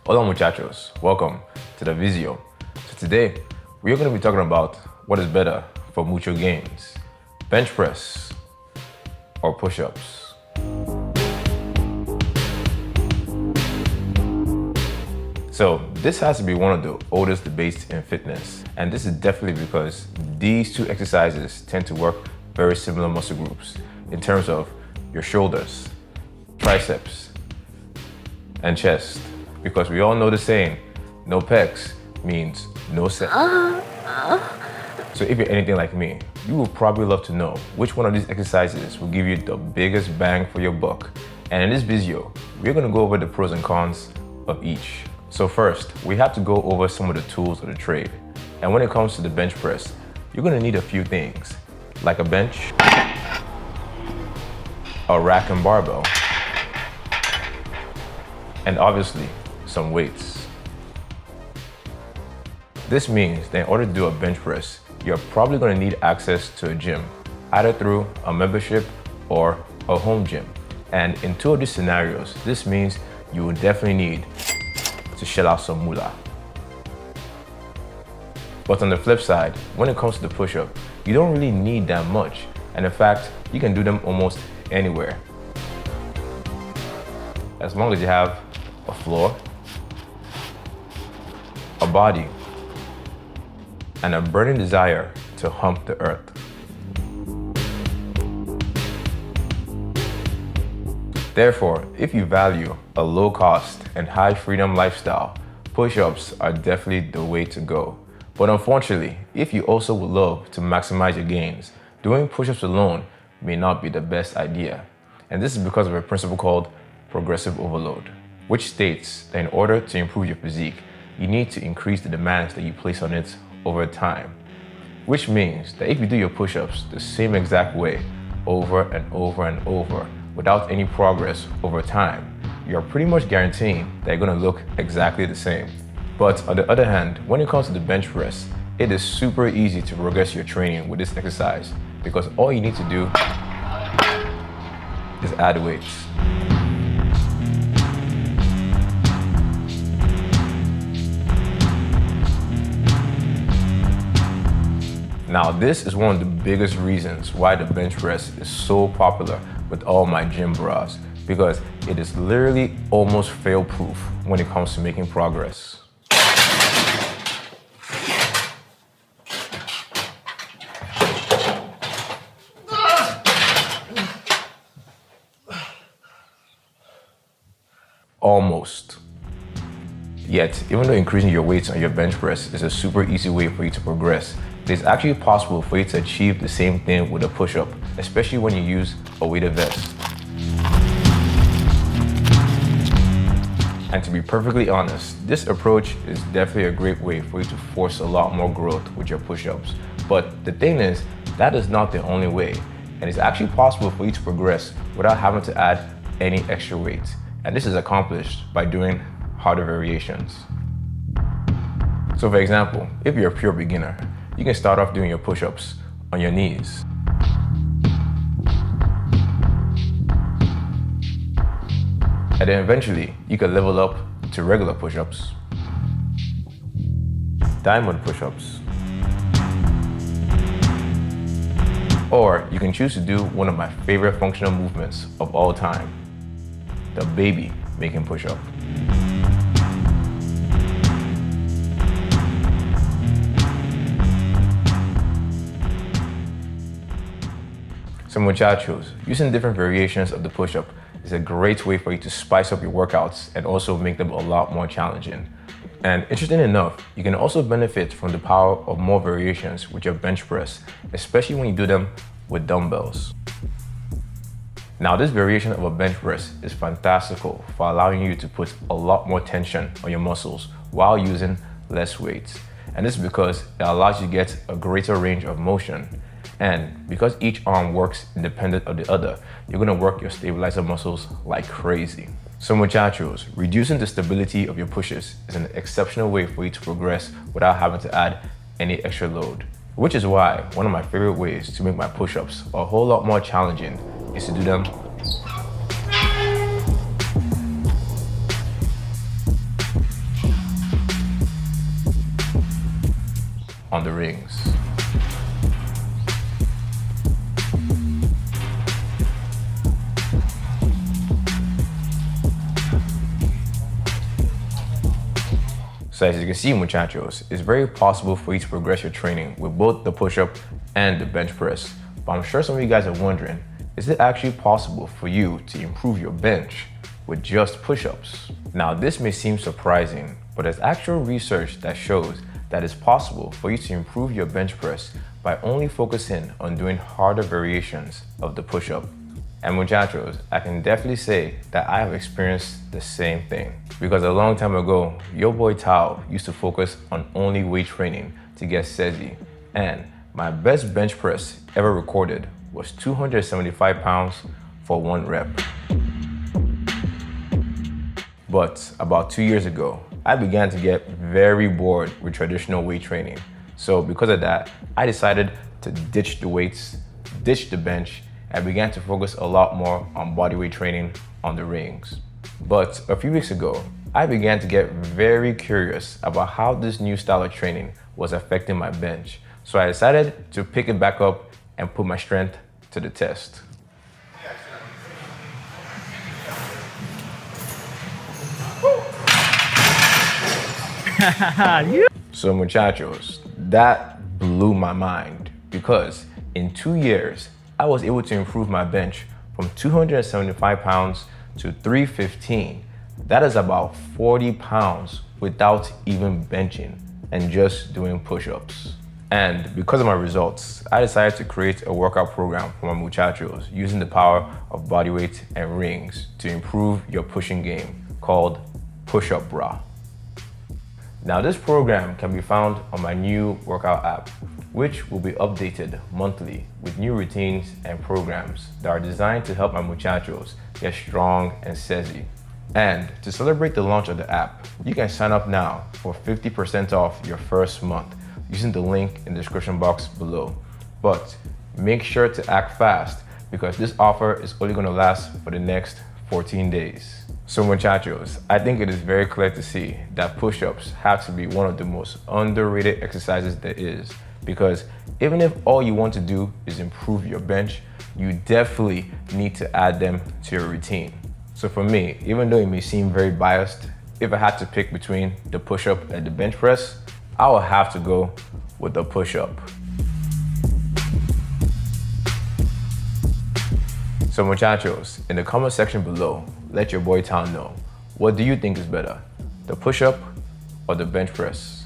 Hola muchachos, welcome to the Visio. So today, we are going to be talking about what is better for mucho gains, bench press or push-ups. So this has to be one of the oldest debates in fitness, and this is definitely because these two exercises tend to work very similar muscle groups in terms of your shoulders, triceps, and chest. Because we all know the saying, no pecs means no set. So if you're anything like me, you will probably love to know which one of these exercises will give you the biggest bang for your buck. And in this video, we're gonna go over the pros and cons of each. So first, we have to go over some of the tools of the trade. And when it comes to the bench press, you're gonna need a few things, like a bench, a rack and barbell, and obviously, some weights. This means that in order to do a bench press, you're probably gonna need access to a gym, either through a membership or a home gym. And in two of these scenarios, this means you will definitely need to shell out some moolah. But on the flip side, when it comes to the push-up, you don't really need that much. And in fact, you can do them almost anywhere. As long as you have a floor, a body, and a burning desire to hump the earth. Therefore, if you value a low-cost and high-freedom lifestyle, push-ups are definitely the way to go. But unfortunately, if you also would love to maximize your gains, doing push-ups alone may not be the best idea. And this is because of a principle called progressive overload, which states that in order to improve your physique, you need to increase the demands that you place on it over time. Which means that if you do your push-ups the same exact way over and over and over, without any progress over time, you're pretty much guaranteeing that you're gonna look exactly the same. But on the other hand, when it comes to the bench press, it is super easy to progress your training with this exercise because all you need to do is add weights. Now, this is one of the biggest reasons why the bench press is so popular with all my gym bras, because it is literally almost fail-proof when it comes to making progress. Almost. Yet, even though increasing your weights on your bench press is a super easy way for you to progress, it is actually possible for you to achieve the same thing with a push-up, especially when you use a weighted vest. And to be perfectly honest, this approach is definitely a great way for you to force a lot more growth with your push-ups. But the thing is, that is not the only way. And it's actually possible for you to progress without having to add any extra weight. And this is accomplished by doing harder variations. So for example, if you're a pure beginner, you can start off doing your push-ups on your knees. And then eventually, you can level up to regular push-ups, diamond push-ups, or you can choose to do one of my favorite functional movements of all time, the baby making push-up. So muchachos, using different variations of the push-up is a great way for you to spice up your workouts and also make them a lot more challenging. And interesting enough, you can also benefit from the power of more variations with your bench press, especially when you do them with dumbbells. Now, this variation of a bench press is fantastical for allowing you to put a lot more tension on your muscles while using less weights. And this is because it allows you to get a greater range of motion. And because each arm works independent of the other, you're gonna work your stabilizer muscles like crazy. So muchachos, reducing the stability of your pushes is an exceptional way for you to progress without having to add any extra load. Which is why one of my favorite ways to make my push-ups a whole lot more challenging is to do them on the rings. So as you can see, muchachos, it's very possible for you to progress your training with both the push-up and the bench press. But I'm sure some of you guys are wondering, is it actually possible for you to improve your bench with just push-ups? Now, this may seem surprising, but there's actual research that shows that it's possible for you to improve your bench press by only focusing on doing harder variations of the push-up. And muchachos, I can definitely say that I have experienced the same thing. Because a long time ago, your boy Tao used to focus on only weight training to get sexy. And my best bench press ever recorded was 275 pounds for 1 rep. But about 2 years ago, I began to get very bored with traditional weight training. So because of that, I decided to ditch the weights, ditch the bench, and began to focus a lot more on bodyweight training on the rings. But a few weeks ago, I began to get very curious about how this new style of training was affecting my bench. So I decided to pick it back up and put my strength to the test. So muchachos, that blew my mind because in 2 years, I was able to improve my bench from 275 pounds to 315. That is about 40 pounds without even benching and just doing push-ups. And because of my results, I decided to create a workout program for my muchachos using the power of bodyweight and rings to improve your pushing game called Push-Up Bra. Now this program can be found on my new workout app, which will be updated monthly with new routines and programs that are designed to help my muchachos get strong and sexy. And to celebrate the launch of the app, you can sign up now for 50% off your first month using the link in the description box below. But make sure to act fast because this offer is only going to last for the next 14 days. So muchachos, I think it is very clear to see that push-ups have to be one of the most underrated exercises there is, because even if all you want to do is improve your bench, you definitely need to add them to your routine. So for me, even though it may seem very biased, if I had to pick between the push-up and the bench press, I would have to go with the push-up. So muchachos, in the comment section below, let your boy Town know, what do you think is better, the push-up or the bench press?